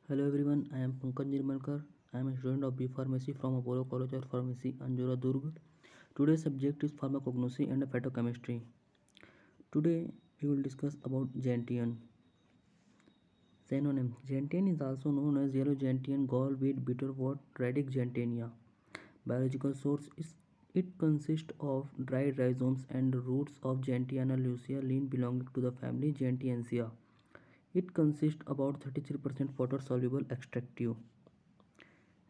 Hello everyone, I am Pankaj Nirmalkar. I am a student of B Pharmacy from Apollo College of Pharmacy, Anjura Durg. Today's subject is pharmacognosy and phytochemistry. Today we will discuss about gentian. Synonym: gentian is also known as yellow gentian, gallweed, bitterwort, radic gentiania. Biological source is it consists of dried rhizomes and roots of Gentiana lucia lean belonging to the family Gentiaceae. It consists about 33% water soluble extractive.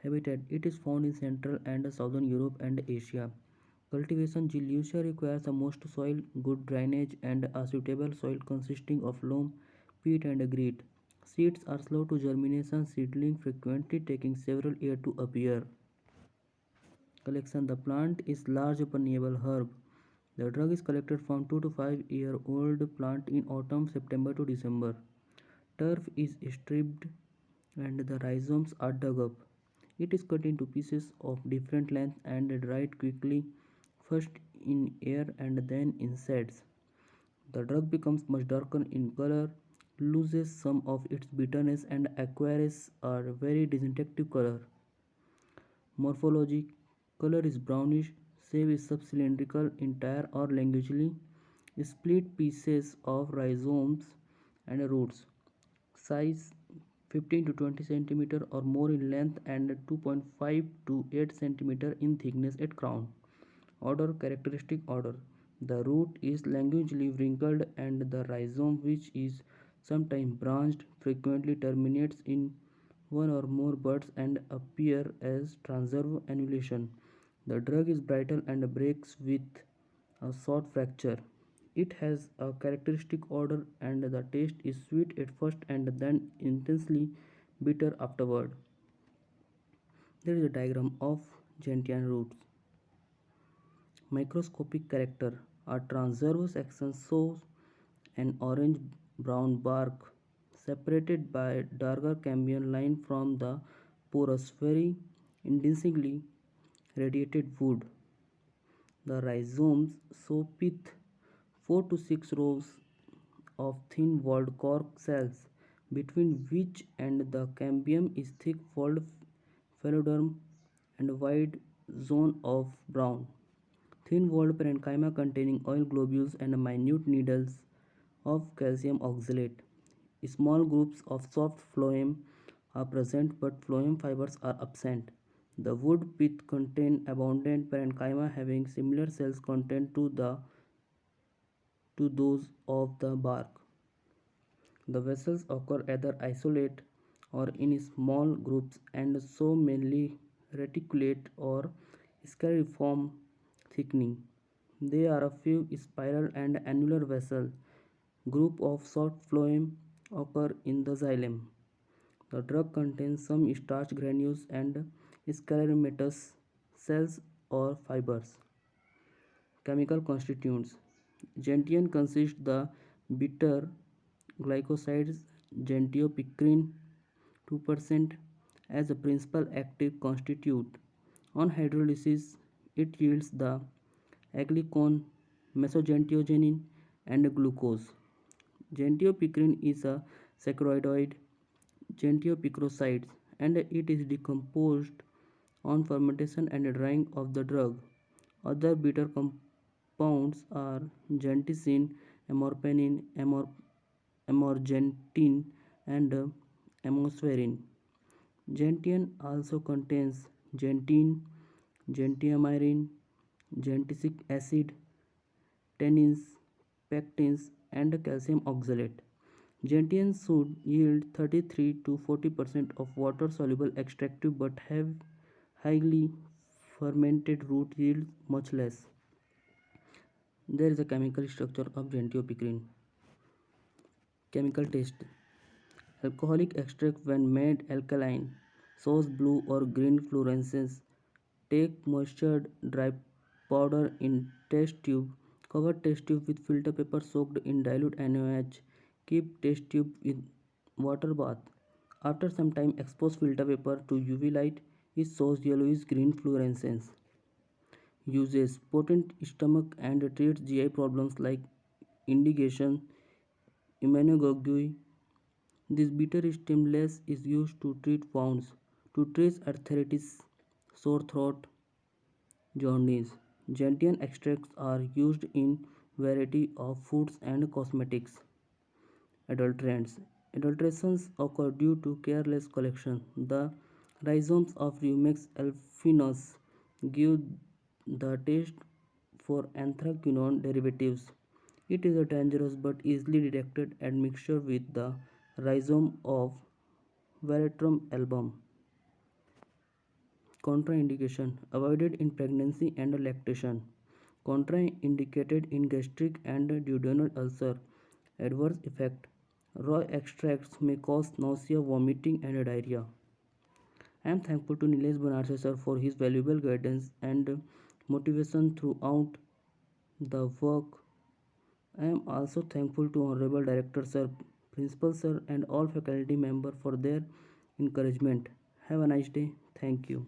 Habitat: it is found in Central and Southern Europe and Asia. Cultivation: Gelucia requires a moist soil, good drainage, and a suitable soil consisting of loam, peat, and grit. Seeds are slow to germination, seedling frequently taking several years to appear. Collection: the plant is large permeable herb. The drug is collected from 2 to 5-year-old plant in autumn September to December. Turf is stripped and the rhizomes are dug up. It is cut into pieces of different length and dried quickly, first in air and then in sheds. The drug becomes much darker in color, loses some of its bitterness, and acquires a very distinctive color. Morphology: color is brownish, shape is subcylindrical, entire or languagely split pieces of rhizomes and roots. Size: 15 to 20 cm or more in length and 2.5 to 8 cm in thickness at crown. Odor: characteristic odor. The root is languagely wrinkled and the rhizome, which is sometimes branched, frequently terminates in one or more buds and appear as transverse annulation. The drug is brittle and breaks with a short fracture. It has a characteristic odor and the taste is sweet at first and then intensely bitter afterward. There is a diagram of gentian roots. Microscopic character: a transverse section shows an orange-brown bark separated by a darker cambium line from the porous, very indistinctly radiated wood. The rhizomes show pith, 4 to 6 rows of thin-walled cork cells, between which and the cambium is thick-walled phloem and wide zone of brown. Thin-walled parenchyma containing oil globules and minute needles of calcium oxalate. Small groups of soft phloem are present but phloem fibers are absent. The wood pith contain abundant parenchyma having similar cells content to those of the bark. The vessels occur either isolate or in small groups and show mainly reticulate or scalariform thickening. There are a few spiral and annular vessels. Group of soft phloem occur in the xylem. The drug contains some starch granules and scleromatous cells or fibers. Chemical constituents: gentian consists the bitter glycosides gentiopicrin 2% as a principal active constituent. On hydrolysis, it yields the aglycone, mesogentiogenin, and glucose. Gentiopicrin is a saccharoid gentiopicrosides and it is decomposed on fermentation and drying of the drug. Other bitter compounds are genticin, amorpenin, amorgentin, and amosferin. Gentian also contains gentine, gentiamyrin, gentisic acid, tannins, pectins, and calcium oxalate. Gentian should yield 33 to 40% of water soluble extractive but have highly fermented root yield much less. There is a chemical structure of gentiopicrin. Chemical taste: alcoholic extract when made alkaline shows blue or green fluorescence. Take moistured dry powder in test tube. Cover test tube with filter paper soaked in dilute NaOH. Keep test tube in water bath. After some time, expose filter paper to UV light. It shows yellowish green fluorescence. Uses: potent stomach and treats GI problems like indigestion, emmenagogue, This bitter stimulus is used to treat wounds, to trace arthritis, sore throat, jaundice. Gentian extracts are used in variety of foods and cosmetics. Adulterants. Adulterations occur due to careless collection. The rhizomes of Rumex alpinus give the taste for anthraquinone derivatives. It is a dangerous but easily detected admixture with the rhizome of Veratrum album. Contraindication avoided in pregnancy and lactation. Contraindicated in gastric and duodenal ulcer. Adverse effect raw extracts may cause nausea, vomiting, and diarrhea. I am thankful to Nilesh Banarse sir for his valuable guidance and motivation throughout the work. I am also thankful to Honorable Director Sir, Principal Sir, and all faculty members for their encouragement. Have a nice day. Thank you.